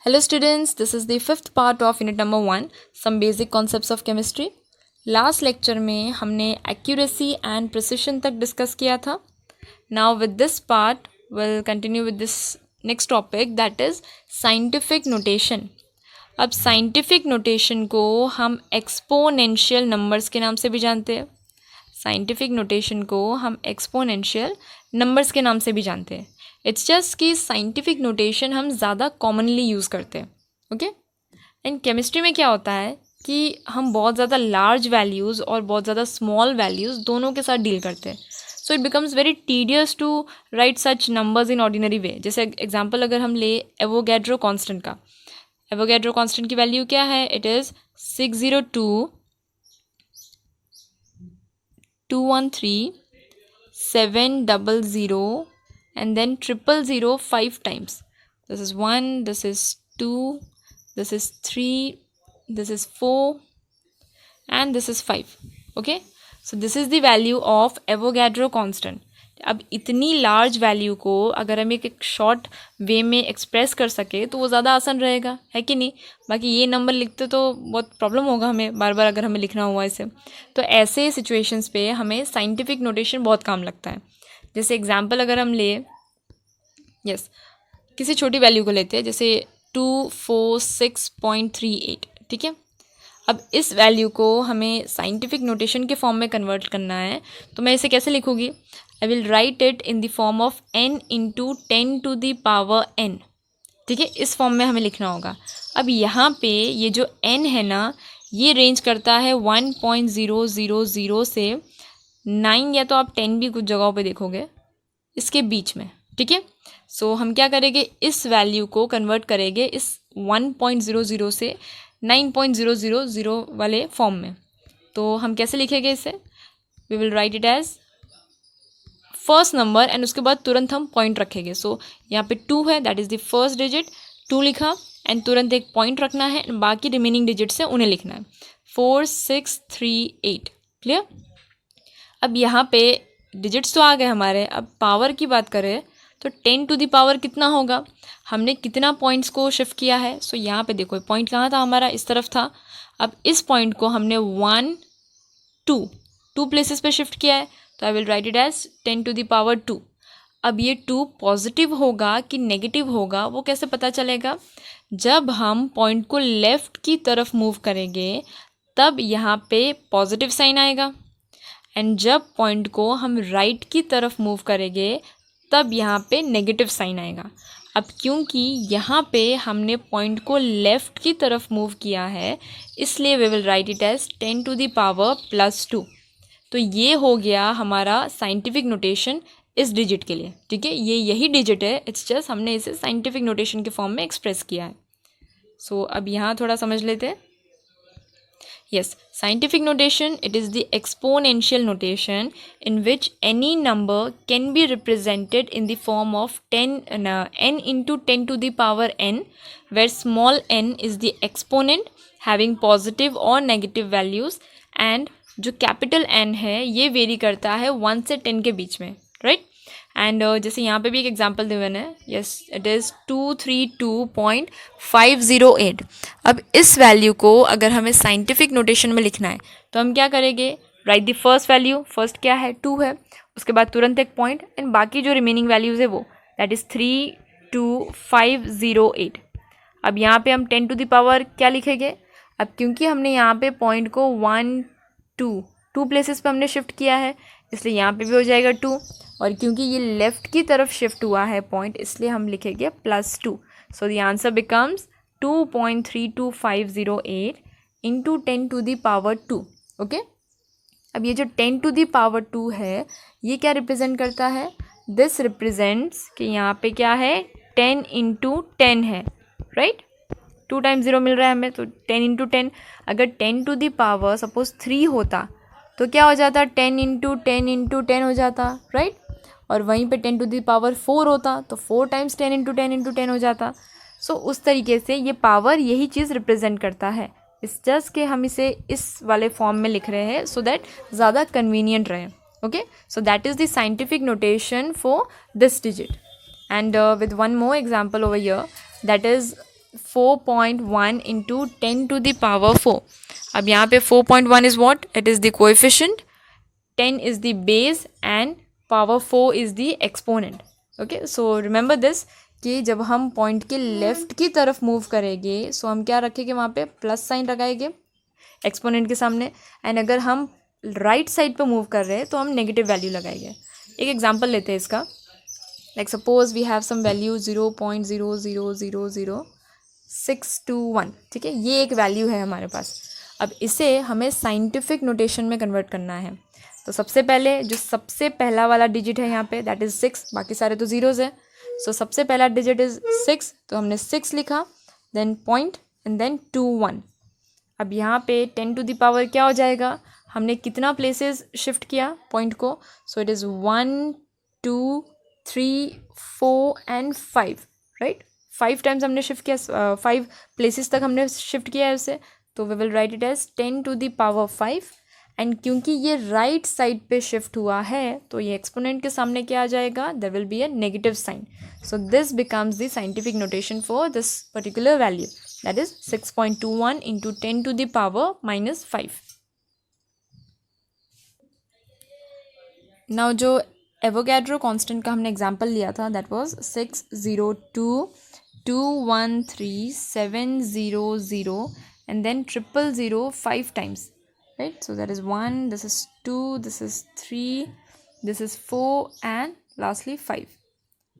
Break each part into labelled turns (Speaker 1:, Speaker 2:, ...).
Speaker 1: Hello students, this is the fifth part of unit number 1, some basic concepts of chemistry. Last lecture में हमने accuracy and precision तक discuss किया था. Now with this part, we'll continue with this next topic, that is scientific notation. अब scientific notation को हम exponential numbers के नाम से भी जानते हैं. Scientific notation को हम exponential numbers के नाम से भी जानते हैं. इट्स जस्ट कि साइंटिफिक नोटेशन हम ज़्यादा कॉमनली यूज़ करते हैं. ओके, एंड केमिस्ट्री में क्या होता है कि हम बहुत ज़्यादा लार्ज वैल्यूज़ और बहुत ज़्यादा स्मॉल वैल्यूज़ दोनों के साथ डील करते हैं. So it becomes very tedious to write such numbers in ordinary way. जैसे एग्जांपल अगर हम ले एवोगैड्रो कांस्टेंट का, एवोगैड्रो कांस्टेंट की वैल्यू क्या है? It is 602.213.700 and then 000 5 times. This is 1, this is 2, this is 3, this is 4 and this is 5. Okay, so this is the value of Avogadro constant. अब इतनी large value को अगर हम एक शॉर्ट वे में एक्सप्रेस कर सके तो वो ज़्यादा आसान रहेगा, है कि नहीं? बाकी ये नंबर लिखते तो बहुत प्रॉब्लम होगा हमें बार बार अगर हमें लिखना हुआ इसे. तो ऐसे सिचुएशंस पे हमें साइंटिफिक नोटेशन बहुत काम लगता है. जैसे एग्जांपल अगर हम ले किसी छोटी वैल्यू को लेते हैं, जैसे 246.38. ठीक है, अब इस वैल्यू को हमें साइंटिफिक नोटेशन के फॉर्म में कन्वर्ट करना है. तो मैं इसे कैसे लिखूँगी? आई will write it in the form of n into 10⁻n. ठीक है, इस फॉर्म में हमें लिखना होगा. अब यहाँ पे ये जो n है ना, ये रेंज करता है 1.000 से 9 या तो आप 10 भी कुछ जगहों पे देखोगे इसके बीच में. ठीक है, सो हम क्या करेंगे, इस वैल्यू को कन्वर्ट करेंगे इस 1.00 से 9.000 वाले फॉर्म में. तो हम कैसे लिखेंगे इसे? We will write it as first number and उसके बाद तुरंत हम पॉइंट रखेंगे. सो यहाँ पे 2 है, that is the first digit. 2 लिखा एंड तुरंत एक पॉइंट रखना है एंड बाकी रिमेनिंग डिजिट से उन्हें लिखना है. 4638. क्लियर? अब यहाँ पे डिजिट्स तो आ गए हमारे. अब पावर की बात करें तो 10 टू द पावर कितना होगा? हमने कितना पॉइंट्स को शिफ्ट किया है? सो यहाँ पे देखो पॉइंट कहाँ था हमारा? इस तरफ था. अब इस पॉइंट को हमने 1 2 प्लेसेस पे शिफ्ट किया है. तो I will write it as 10 to the power 2. अब ये 2 पॉजिटिव होगा कि नेगेटिव होगा वो कैसे पता चलेगा? जब हम पॉइंट को लेफ्ट की तरफ मूव करेंगे तब यहाँ पे पॉजिटिव साइन आएगा एंड जब पॉइंट को हम राइट की तरफ मूव करेंगे तब यहाँ पे नेगेटिव साइन आएगा. अब क्योंकि यहाँ पे हमने पॉइंट को लेफ़्ट की तरफ मूव किया है इसलिए we will write it as 10 to the power +2. तो ये हो गया हमारा साइंटिफिक नोटेशन इस डिजिट के लिए. ठीक है, ये यही डिजिट है, इट्स जस्ट हमने इसे साइंटिफिक नोटेशन के फॉर्म में एक्सप्रेस किया है. सो अब यहाँ थोड़ा समझ लेते हैं. Yes, scientific notation, it is the exponential notation in which any number can be represented in the form of n into 10 to the power n, where small n is the exponent having positive or negative values and जो capital N है ये very करता है 1 से 10 के बीच में, right? And जैसे यहाँ पे भी एक एग्जांपल दिवन है. Yes, it is 232.508. अब इस वैल्यू को अगर हमें साइंटिफिक नोटेशन में लिखना है तो हम क्या करेंगे? Right the first value. First क्या है? 2 है. उसके बाद तुरंत एक पॉइंट एंड बाकी जो रिमेनिंग वैल्यूज़ है वो दैट इज़ 32508. अब यहाँ पे हम 10 टू द पावर क्या लिखेंगे? अब क्योंकि हमने यहाँ पे पॉइंट को 1 2 प्लेसेस पे हमने शिफ्ट किया है इसलिए यहाँ पे भी हो जाएगा 2. और क्योंकि ये लेफ़्ट की तरफ शिफ्ट हुआ है पॉइंट इसलिए हम लिखेंगे +2. So the answer becomes 2.32508 into 10 to the power 2. Okay, अब ये जो 10 टू द पावर 2 है ये क्या रिप्रेजेंट करता है? दिस रिप्रेजेंट्स कि यहाँ पे क्या है? 10 इंटू 10 है, राइट? 2 टाइम्स 0 मिल रहा है हमें, तो 10 इंटू 10. अगर 10 टू द पावर सपोज 3 होता तो क्या हो जाता? 10 इंटू 10 इंटू 10 हो जाता, राइट? और वहीं पे 10 टू द पावर 4 होता तो 4 टाइम्स 10 इंटू 10 इंटू 10 हो जाता. सो उस तरीके से ये पावर यही चीज़ रिप्रेजेंट करता है. इस जस्ट के हम इसे इस वाले फॉर्म में लिख रहे हैं सो दैट ज़्यादा कन्वीनियंट रहे. Okay, so that is the scientific notation for this digit. And with one more example over here, that is 4.1 into 10⁴. अब यहाँ पे 4.1 is what? It is the coefficient, 10 is the base and power 4 is the exponent. Okay, so remember this कि जब हम point के left की तरफ move करेंगे सो हम क्या रखेंगे, वहाँ पे प्लस साइन लगाएंगे एक्सपोनेंट के सामने. एंड अगर हम राइट साइड पे मूव कर रहे हैं तो हम नेगेटिव वैल्यू लगाएंगे. एक एग्जांपल लेते हैं इसका. Like suppose we have some value 0.0000621. ठीक है, ये एक वैल्यू है हमारे पास. अब इसे हमें साइंटिफिक नोटेशन में कन्वर्ट करना है. तो सबसे पहले जो सबसे पहला वाला डिजिट है यहाँ पे दैट इज़ 6, बाकी सारे तो ज़ीरोज़ है. सो सबसे पहला डिजिट इज़ 6, तो हमने 6 लिखा, देन पॉइंट एंड देन 2 1. अब यहाँ पे 10⁴ क्या हो जाएगा, हमने कितना प्लेसेस शिफ्ट किया पॉइंट को. So it is 1 2 3 4 and 5, right. 5 times हमने शिफ्ट किया, 5 प्लेसेस तक हमने शिफ्ट किया है उसे. तो we will write it as 10⁵. And क्योंकि ये राइट साइड पे शिफ्ट हुआ है तो ये एक्सपोनेंट के सामने क्या आ जाएगा, there will be a negative sign. So this becomes the scientific notation for this particular value, that is 6.21 into 10⁻⁻5. Now जो एवोगैड्रो कांस्टेंट का हमने एग्जांपल लिया था that was 602.213.700 and then 000 5 times, right? So that is 1, this is 2, this is 3, this is 4 and lastly 5.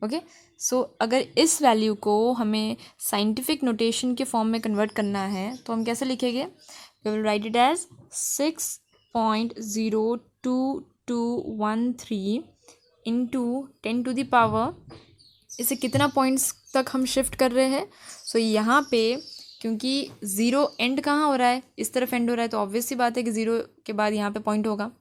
Speaker 1: okay, so अगर इस value को हमें scientific notation के फॉर्म में कन्वर्ट करना है तो हम कैसे लिखेंगे, we will write it as 6.02213 into 10⁻. इसे कितना पॉइंट्स तक हम शिफ्ट कर रहे हैं. सो यहाँ पे क्योंकि ज़ीरो एंड कहाँ हो रहा है, इस तरफ एंड हो रहा है, तो ऑब्वियस सी बात है कि ज़ीरो के बाद यहाँ पे पॉइंट होगा.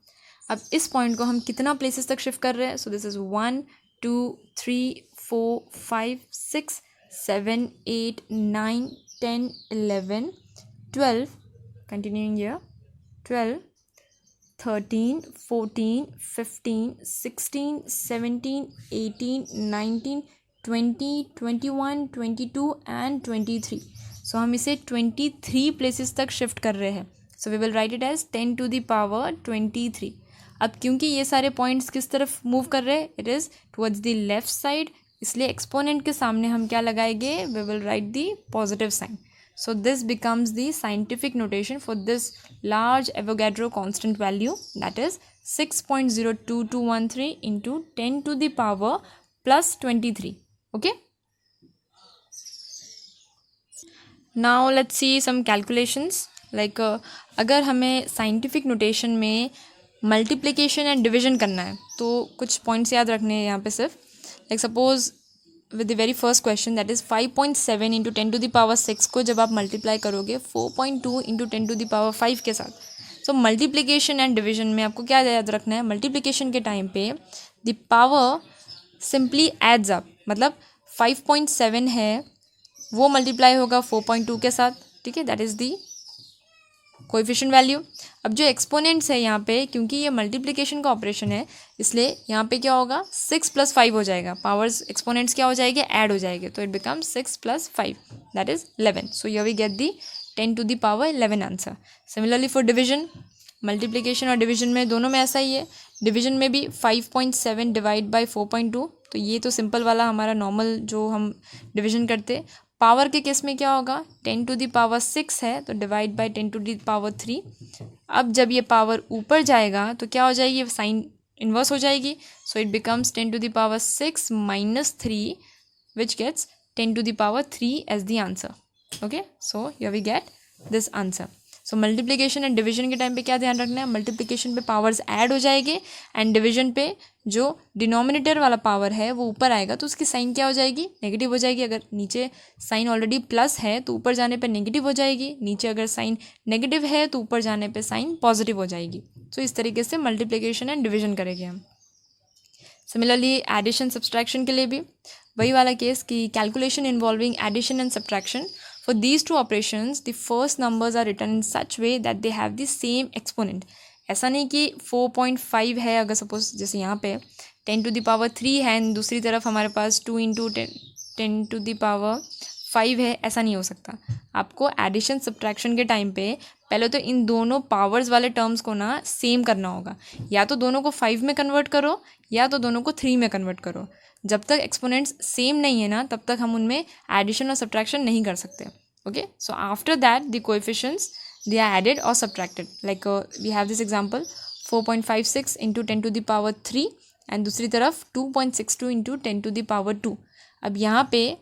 Speaker 1: अब इस पॉइंट को हम कितना प्लेसेस तक शिफ्ट कर रहे हैं. So this is 1 2 3 4 5 6 7 8 9 10 11 12, continuing here, 12 13 14 15 16 17 18 19 20 21 22 and 23. So हम इसे 23 प्लेसेस तक शिफ्ट कर रहे हैं. So we will write it as 10⁻23. अब क्योंकि ये सारे पॉइंट्स किस तरफ मूव कर रहे हैं, it is towards the left side, इसलिए एक्सपोनेंट के सामने हम क्या लगाएंगे, we will write the positive sign. So this becomes the scientific notation for this large Avogadro constant value, that is 6.02213 into 10⁻+23. Okay. Now let's see some calculations. Like अगर हमें scientific notation में multiplication and division करना है तो कुछ points याद रखने हैं यहाँ पे सिर्फ. Like suppose with the very first question, that is 5.7 into 10⁻6 को जब आप मल्टीप्लाई करोगे 4.2 इंटू 10⁻5 के साथ. सो मल्टीप्लिकेशन एंड डिवीजन में आपको क्या याद रखना है, मल्टीप्लिकेशन के टाइम पे the power simply adds up. मतलब 5.7 है वो मल्टीप्लाई होगा 4.2 के साथ. ठीक है, that is the coefficient value. अब जो एक्सपोनेंट्स है यहाँ पे, क्योंकि ये मल्टीप्लिकेशन का ऑपरेशन है इसलिए यहाँ पे क्या होगा, 6 + 5 हो जाएगा. पावर्स एक्सपोनेंट्स क्या हो जाएंगे, ऐड हो जाएंगे. तो it becomes 6 + 5, that is 11. So here we get the 10⁻11 answer. Similarly for division, multiplication और डिवीजन में दोनों में ऐसा ही है. डिवीजन में भी 5.7 डिवाइड बाई 4.2, तो ये तो सिंपल वाला हमारा नॉर्मल जो हम डिवीजन करते. पावर के केस में क्या होगा, 10⁻6 है तो डिवाइड बाई 10⁻3. अब जब ये पावर ऊपर जाएगा तो क्या हो जाएगी, साइन इन्वर्स हो जाएगी. So it becomes 10⁻6 - 3 which gets 10⁻3 as the answer. Okay, so here we get this answer. So multiplication and division के टाइम पे क्या ध्यान रखना है, मल्टीप्लिकेशन पे पावर्स ऐड हो जाएंगे एंड डिवीजन पे जो डिनोमिनेटर वाला पावर है वो ऊपर आएगा तो उसकी साइन क्या हो जाएगी, नेगेटिव हो जाएगी. अगर नीचे साइन ऑलरेडी प्लस है तो ऊपर जाने पे नेगेटिव हो जाएगी. नीचे अगर साइन नेगेटिव है तो ऊपर जाने पे साइन पॉजिटिव हो जाएगी. सो इस तरीके से मल्टीप्लिकेशन एंड डिवीजन करेंगे हम. सिमिलरली एडिशन सब्सट्रैक्शन के लिए भी वही वाला केस कि calculation involving addition and subtraction. For these two operations, the first numbers are written in such way that they have the same exponent. ऐसा नहीं कि 4.5 है, अगर सपोज जैसे यहाँ पे 10⁻3 है दूसरी तरफ हमारे पास 2 इंटू 10⁻5 5 है, ऐसा नहीं हो सकता। आपको एडिशन सब्ट्रैक्शन के टाइम पे पहले तो इन दोनों पावर्स वाले टर्म्स को ना सेम करना होगा, या तो दोनों को 5 में कन्वर्ट करो या तो दोनों को 3 में कन्वर्ट करो। जब तक एक्सपोनेंट्स सेम नहीं है ना तब तक हम उनमें एडिशन और सब्ट्रैक्शन नहीं कर सकते। Okay, so after that the coefficients they are added और subtracted. Like we have this example 4.56 into 10 to the power 3 and दूसरी तरफ 2.62 इंटू 10 टू द पावर 2। अब यहाँ पे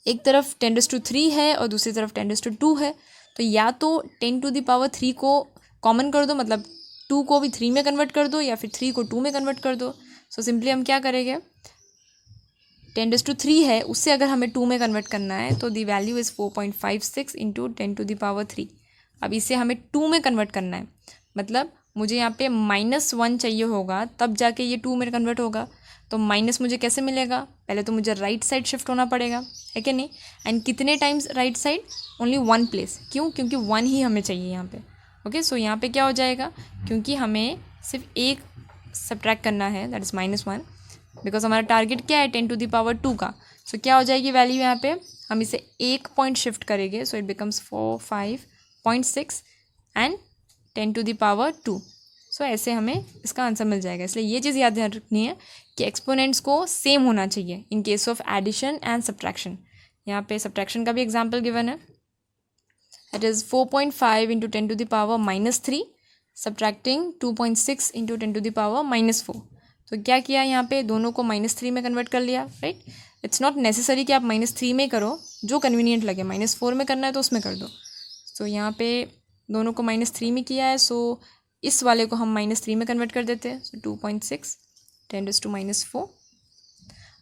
Speaker 1: एक तरफ 10⁻³ है और दूसरी तरफ 10⁻² है, तो या तो 10 टू द पावर 3 को कॉमन कर दो, मतलब 2 को भी 3 में कन्वर्ट कर दो, या फिर 3 को 2 में कन्वर्ट कर दो। सो सिंपली हम क्या करेंगे, 10⁻³ है उससे अगर हमें 2 में कन्वर्ट करना है तो the value is 4.56 into 10 to the power 3। अब इसे हमें 2 में कन्वर्ट करना है, मतलब मुझे यहाँ पे -1 चाहिए होगा तब जाके ये 2 में कन्वर्ट होगा। तो माइनस मुझे कैसे मिलेगा, पहले तो मुझे राइट साइड शिफ्ट होना पड़ेगा, है कि नहीं। एंड कितने times right side, only 1 place. क्यों, क्योंकि 1 ही हमें चाहिए यहाँ पे। ओके, सो यहाँ पे क्या हो जाएगा, क्योंकि हमें सिर्फ एक सब्ट्रैक्ट करना है, दैट इज़ -1, बिकॉज हमारा टारगेट क्या है 10 टू द पावर 2 का। सो क्या हो जाएगी वैल्यू यहाँ पे, हम इसे 1 पॉइंट शिफ्ट करेंगे, so it becomes 45.6 and 10 to the power 2। So ऐसे हमें इसका आंसर मिल जाएगा। इसलिए ये चीज़ याद रखनी है कि एक्सपोनेंट्स को सेम होना चाहिए in case of addition and subtraction. यहाँ पे सब्ट्रैक्शन का भी एग्जांपल गिवन है, it is 4.5 into 10 to the power -3 subtracting 2.6 into 10 to the power -4। तो क्या किया, यहाँ पे दोनों को -3 में कन्वर्ट कर लिया, राइट। इट्स नॉट नेसेसरी कि आप -3 में करो, जो कन्वीनियंट लगे। -4 में करना है तो उसमें कर दो। सो यहाँ पे दोनों को -3 में किया है, सो इस वाले को हम -3 में कन्वर्ट कर देते हैं। सो 2.6 10⁻⁻4।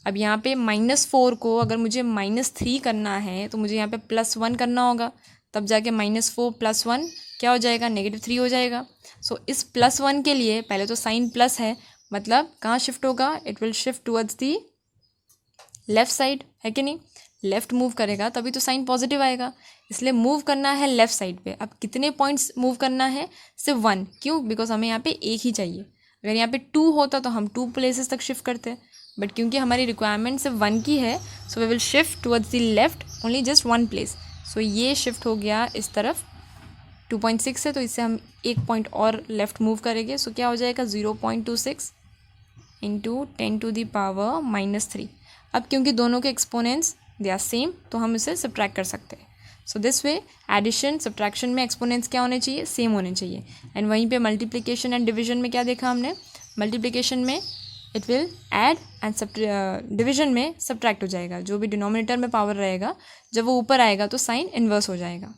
Speaker 1: अब यहाँ पे -4 को अगर मुझे -3 करना है तो मुझे यहाँ पे +1 करना होगा, तब जाके -4 + 1 क्या हो जाएगा, -3 हो जाएगा। सो इस +1 के लिए पहले तो साइन प्लस है, मतलब कहाँ शिफ्ट होगा, it will shift towards the left side, है कि नहीं। लेफ़्ट मूव करेगा तभी तो साइन पॉजिटिव आएगा, इसलिए मूव करना है लेफ़्ट साइड पे। अब कितने पॉइंट्स मूव करना है, सिर्फ 1। क्यों, बिकॉज हमें यहाँ पे एक ही चाहिए। अगर यहाँ पे 2 होता तो हम 2 प्लेसेस तक शिफ्ट करते, बट क्योंकि हमारी रिक्वायरमेंट सिर्फ 1 की है, so we will shift towards the left only just 1 place. So ये शिफ्ट हो गया इस तरफ, 2.6 है तो इससे हम 1 पॉइंट और लेफ्ट मूव करेंगे। सो क्या हो जाएगा, 0.26 इंटू 10 टू द पावर -3। अब क्योंकि दोनों के एक्सपोनेंट्स दे आर सेम तो हम इसे सब्ट्रैक्ट कर सकते हैं। So this way addition subtraction में एक्सपोनेंट्स क्या होने चाहिए, सेम होने चाहिए। एंड वहीं पे मल्टीप्लिकेशन एंड डिवीजन में क्या देखा हमने, मल्टीप्लिकेशन में it will add and division में सब्ट्रैक्ट हो जाएगा। जो भी डिनोमिनेटर में पावर रहेगा जब वो ऊपर आएगा तो साइन इन्वर्स हो जाएगा।